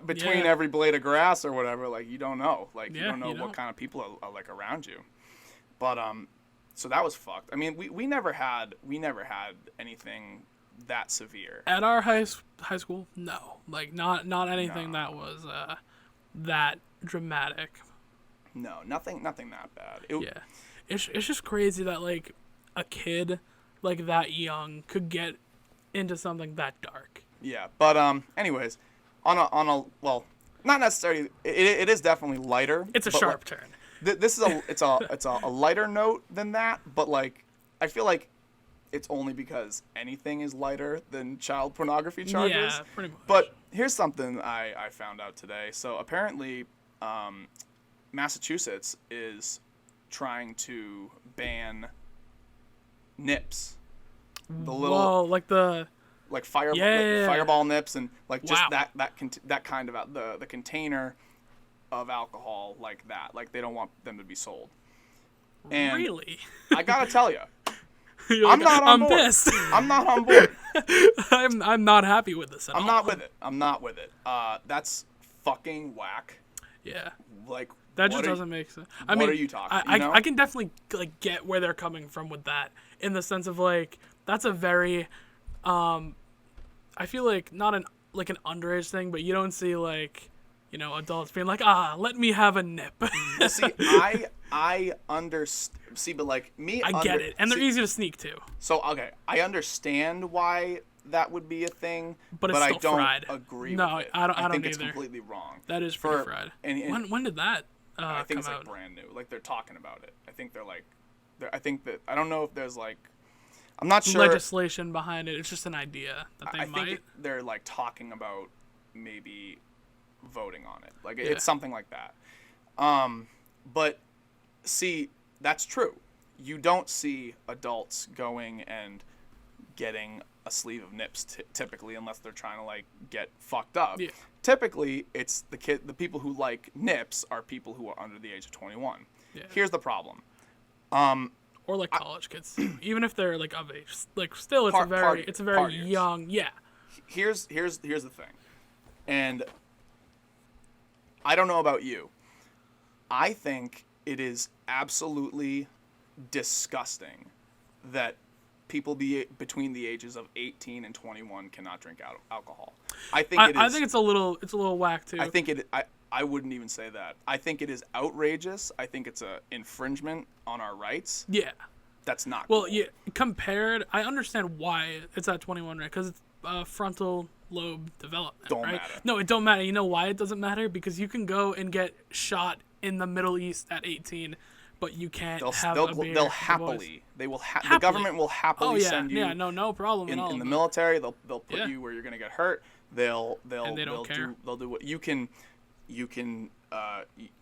between every blade of grass or whatever, like you don't know, like you don't know what kind of people are like around you, but so that was fucked. I mean, we never had anything that severe at our high school. No, like not anything that was that dramatic. No, nothing that bad. It's just crazy that like a kid like that young could get into something that dark. Yeah, but anyways, on a well, not necessarily. It is definitely lighter. It's a sharp turn. This is it's a lighter note than that, but like I feel like it's only because anything is lighter than child pornography charges. Yeah, pretty much. But here's something I found out today. So apparently, Massachusetts is trying to ban nips. The little fireball nips and like just that kind of the container of alcohol like that. Like they don't want them to be sold. And really? I gotta tell you, I'm pissed. I'm not on board. I'm not happy with this at all. I'm not with it. That's fucking whack. Yeah. Like that just doesn't make sense. What are you talking? I can definitely like get where they're coming from with that, in the sense of like that's a very, I feel like not an underage thing, but you don't see like, adults being like, let me have a nip. Well, see, I understand. See, but like me, I get it, and they're easy to sneak too. So okay, I understand why that would be a thing, but it's I still don't fried. agree no, with it. I don't think either. It's completely wrong. That is pretty fried. And when did that I think it's come like out? brand new. Like they're talking about it. I think I don't know if there's like, I'm not sure legislation behind it. It's just an idea that they might. I think they're like talking about maybe voting on it. Like it's something like that. But see, that's true. You don't see adults going and getting a sleeve of nips typically, unless they're trying to like get fucked up. Yeah. Typically, it's the people who like nips are people who are under the age of 21. Yeah. Here's the problem. Or like college kids, even if they're like of age, like still it's a very young. Yeah. Here's the thing. And I don't know about you. I think it is absolutely disgusting that people between the ages of 18 and 21 cannot drink alcohol. I think it's a little whack too. I wouldn't even say that. I think it is outrageous. I think it's a infringement on our rights. Yeah. That's not well, cool. yeah, compared, I understand why it's at 21, right? Because it's frontal lobe development, Don't right? matter. No, it don't matter. You know why it doesn't matter? Because you can go and get shot in the Middle East at 18, but you can't have a beer. They'll with happily. the They will. Happily. The government will happily send you. Yeah, no problem in, at all. in the military. They'll put Yeah. you where you're gonna get hurt. They'll And they don't care. they'll do what you can.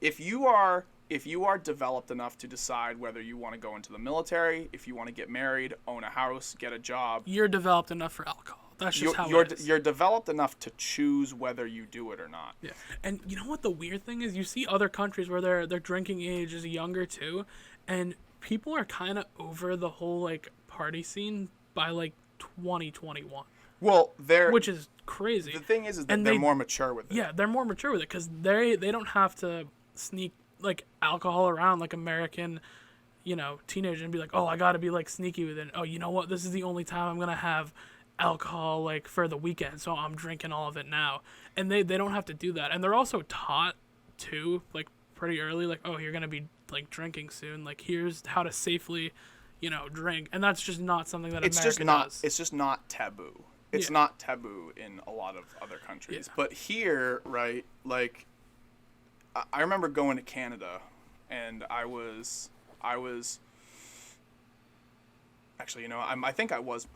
If you are developed enough to decide whether you want to go into the military, if you want to get married, own a house, get a job, You're developed enough for alcohol. That's just how you're it is. you're developed enough to choose whether you do it or not. Yeah, and you know what the weird thing is? You see other countries where their drinking age is younger too, and people are kind of over the whole like party scene by like 2021. Well, which is crazy. The thing is that and they're more mature with it. Yeah, they're more mature with it because they don't have to sneak like alcohol around like American, teenager and be like, oh, I gotta be like sneaky with it. Oh, you know what? This is the only time I'm gonna have alcohol like for the weekend, so I'm drinking all of it now. And they don't have to do that. And they're also taught too, like pretty early, like, oh, you're gonna be like drinking soon. Like here's how to safely, drink. And that's just not something that America does. It's just not taboo. It's Yeah. not taboo in a lot of other countries. Yeah. But here, right, like, I remember going to Canada, and I was actually, I think I was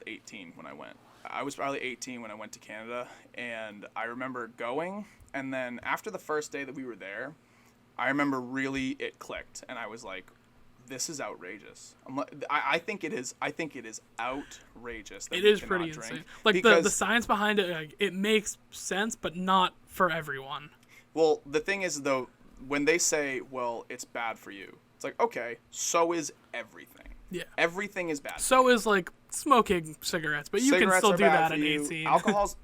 18 when I went. I was probably 18 when I went to Canada, and I remember going, and then after the first day that we were there, I remember really it clicked, and I was like, this is outrageous. I think it is outrageous that It we is cannot pretty drink. insane. Like the science behind it, like, it makes sense, but not for everyone. Well, the thing is, though, when they say, well, it's bad for you, it's like, okay, so is everything. Yeah. Everything is bad. So is like smoking cigarettes, but you can Cigarettes still are do bad that for at you. 18.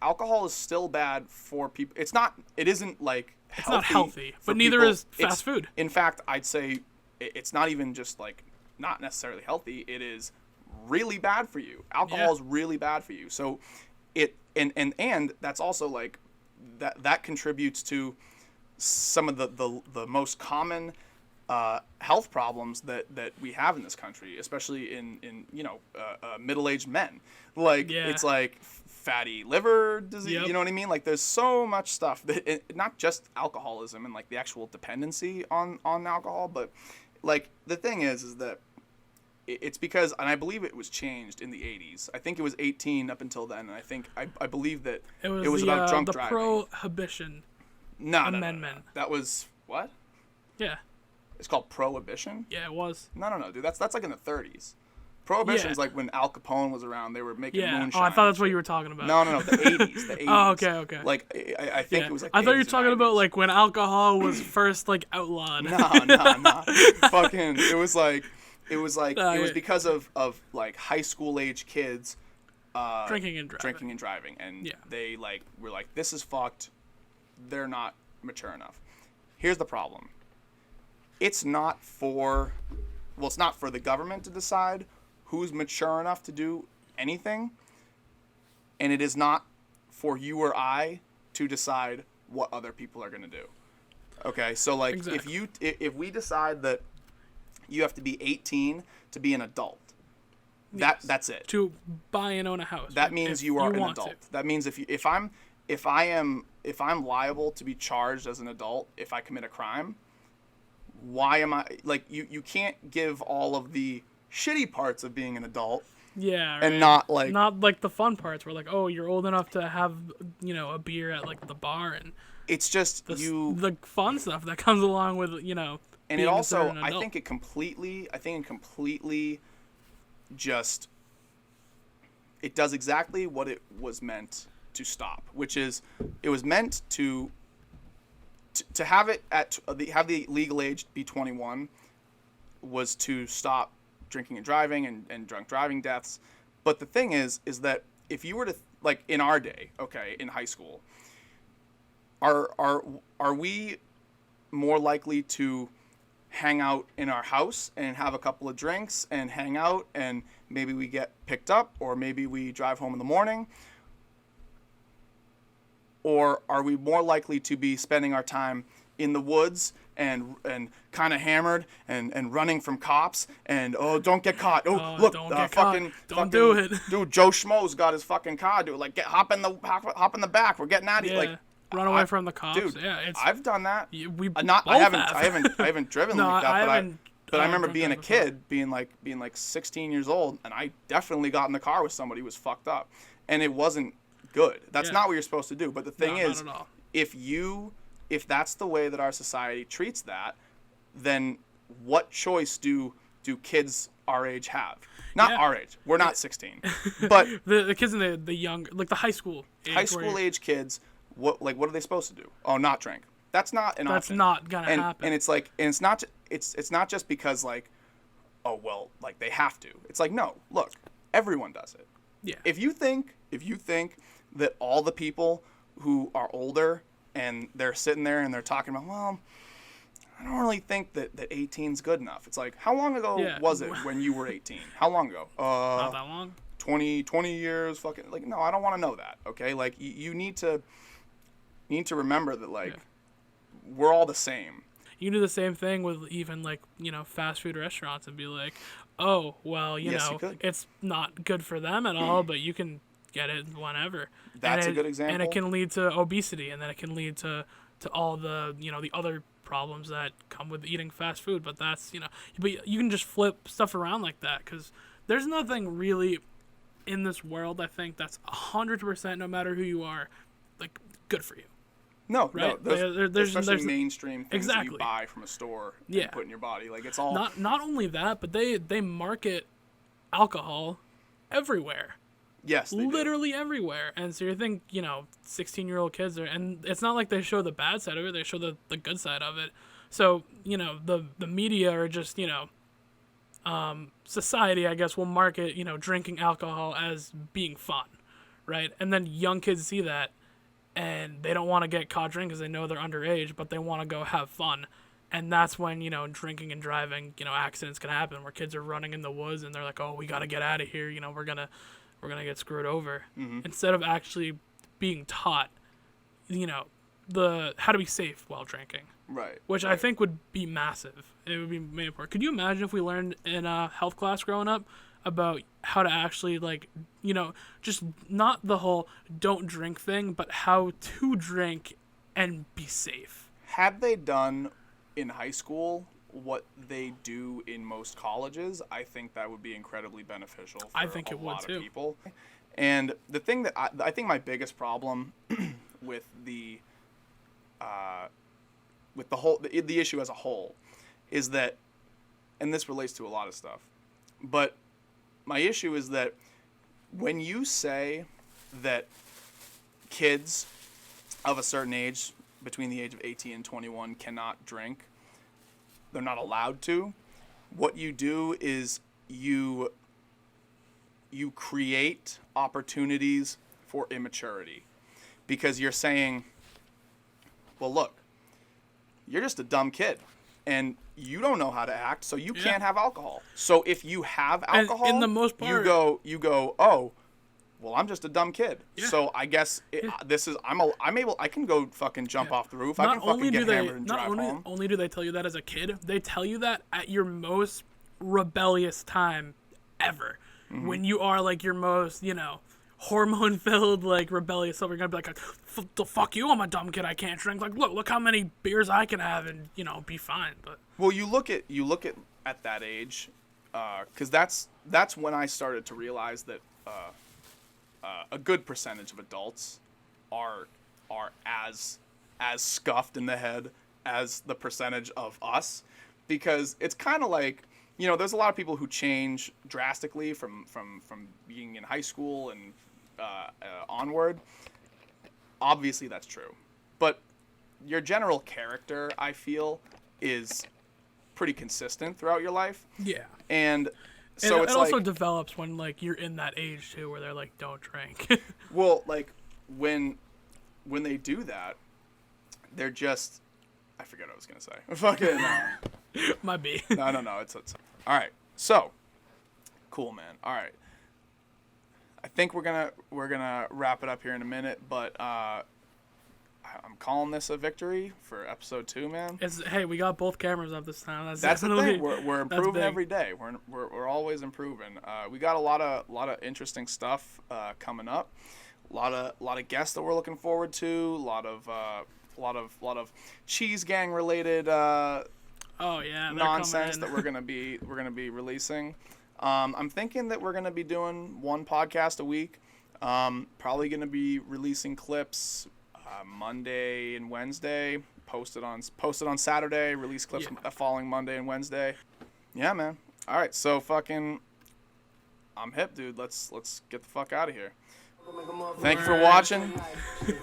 Alcohol is still bad for people. It isn't like healthy. It's not healthy, for but neither people. is fast food. In fact, I'd say it's not even just like not necessarily healthy. It is really bad for you. Alcohol is really bad for you. So and that's also like that contributes to some of the most common health problems that we have in this country, especially in middle-aged men. Like it's like fatty liver disease. Yep. You know what I mean? Like there's so much stuff that not just alcoholism and like the actual dependency on alcohol, but like the thing is that it's because, and I believe it was changed in the 80s. I think it was 18 up until then, and I believe that it was about drunk the driving. Prohibition Amendment. No. That was what? Yeah. It's called Prohibition? Yeah, it was. No, dude. That's like in the 30s. Prohibition's like when Al Capone was around. They were making moonshine. Oh, I thought that's what you were talking about. No. The 80s. The 80s. Oh, okay. Like I think it was like. I thought you were 80s talking and about 90s. like when alcohol was first like outlawed. No. Fucking. It was because of like high school age kids. Drinking and driving, and they like were like, this is fucked. They're not mature enough. Here's the problem. It's not for the government to decide who's mature enough to do anything, and it is not for you or I to decide what other people are going to do. Okay, so like Exactly. if we decide that you have to be 18 to be an adult, that's it. To buy and own a house. That means you are an want adult. to. That means if I'm liable to be charged as an adult if I commit a crime, why am I like you can't give all of the shitty parts of being an adult Yeah, right. and not like the fun parts where like, oh, you're old enough to have a beer at like the bar and it's just the fun stuff that comes along with and being it also an adult. I think it completely just it does exactly what it was meant to stop, which is it was meant to have it have the legal age be 21 was to stop drinking and driving and drunk driving deaths. But the thing is that if you were to like in our day, okay, in high school, are we more likely to hang out in our house and have a couple of drinks and hang out, and maybe we get picked up, or maybe we drive home in the morning? Or are we more likely to be spending our time in the woods and kind of hammered and running from cops and don't get caught, look, don't get fucking caught. Don't do it, dude, Joe Schmo's got his fucking car, dude, like hop in the back, we're getting out of here, like run away from the cops, dude. Yeah, I've done that. I haven't driven no, like that, but I remember being a before. kid, being like 16 years old, and I definitely got in the car with somebody who was fucked up, and it wasn't good. That's not what you're supposed to do. But the thing is, if that's the way that our society treats that, then what choice do kids our age have? Not our age. We're not 16. But the kids in the young, like the high school age kids, what are they supposed to do? Oh, not drink. That's not an option. That's not gonna happen. And it's like, and it's not just because like, oh well, like they have to. It's like, no, look, everyone does it. Yeah. If you think that all the people who are older and they're sitting there and they're talking about, well, I don't really think that 18's good enough. It's like, how long ago was it when you were 18? How long ago? Not that long. 20 years, fucking, like, no, I don't want to know that, okay? Like, you need to remember that, like, we're all the same. You can do the same thing with even, like, fast food restaurants and be like, oh, well, you it's not good for them at all, but you can get it whenever. That's a good example. And it can lead to obesity, and then it can lead to all the, the other problems that come with eating fast food. But that's, but you can just flip stuff around like that, because there's nothing really in this world, I think, that's 100%, no matter who you are, like, good for you. No, right? No, there's mainstream things that you exactly. buy from a store and put in your body. Like, it's all... Not only that, but they market alcohol everywhere. Yes, they literally everywhere. And so you think, 16-year-old kids are, and it's not like they show the bad side of it, they show the good side of it. So, the media are just, society, I guess, will market, drinking alcohol as being fun, right? And then young kids see that, and they don't want to get caught drinking because they know they're underage, but they want to go have fun. And that's when, drinking and driving, accidents can happen where kids are running in the woods and they're like, oh, we got to get out of here. We're going to get screwed over. Mm-hmm. Instead of actually being taught, how to be safe while drinking. Right. Which I think would be massive. It would be very important. Could you imagine if we learned in a health class growing up about how to actually, like, just not the whole don't drink thing, but how to drink and be safe? Had they done in high school what they do in most colleges, I think that would be incredibly beneficial for a lot of people. And the thing that I think my biggest problem with the issue as a whole is that, and this relates to a lot of stuff, but my issue is that when you say that kids of a certain age, between the age of 18 and 21, cannot drink, they're not allowed to, what you do is you create opportunities for immaturity. Because you're saying, well, look, you're just a dumb kid, and you don't know how to act, so you can't have alcohol. So if you have alcohol, and in the most part, you go, oh, well, I'm just a dumb kid. Yeah. So I guess I can go fucking jump off the roof. I can fucking get hammered and drive home. Not only do they tell you that as a kid, they tell you that at your most rebellious time ever. Mm-hmm. When you are like your most, hormone-filled, like, rebellious self, you're gonna be like, fuck you, I'm a dumb kid, I can't drink. Like, look how many beers I can have and, be fine. But well, you look at that age, because that's when I started to realize that a good percentage of adults are as scuffed in the head as the percentage of us, because it's kind of like, there's a lot of people who change drastically from being in high school and onward. Obviously, that's true. But your general character, I feel, is pretty consistent throughout your life. Yeah. And so it also develops when, like, you're in that age, too, where they're like, don't drink. Well, like, when they do that, they're just, I forget what I was gonna say. Fucking Might be. no. It's all right. So, cool, man. All right. I think we're gonna wrap it up here in a minute, but I'm calling this a victory for episode 2, man. Hey, we got both cameras up this time. That's the thing. We're improving every day. We're always improving. We got a lot of interesting stuff coming up. A lot of guests that we're looking forward to. A lot of cheese gang related nonsense that we're gonna be releasing. I'm thinking that we're gonna be doing one podcast a week. Probably gonna be releasing clips Monday and Wednesday. Posted on Saturday. Release clips following Monday and Wednesday. Yeah, man. All right, so fucking, I'm hip, dude. Let's get the fuck out of here. Thank you for watching.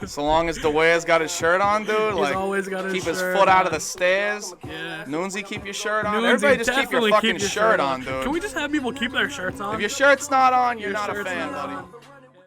So long as DeWay's got his shirt on, dude. He's always got his keep his shirt foot out on. of the stairs. Yeah. Noonsy, keep your shirt on. Noonsy, Everybody just keep your definitely fucking keep your shirt on, dude. Can we just have people keep their shirts on? If your shirt's not on, you're not a shirt's fan, not buddy. on.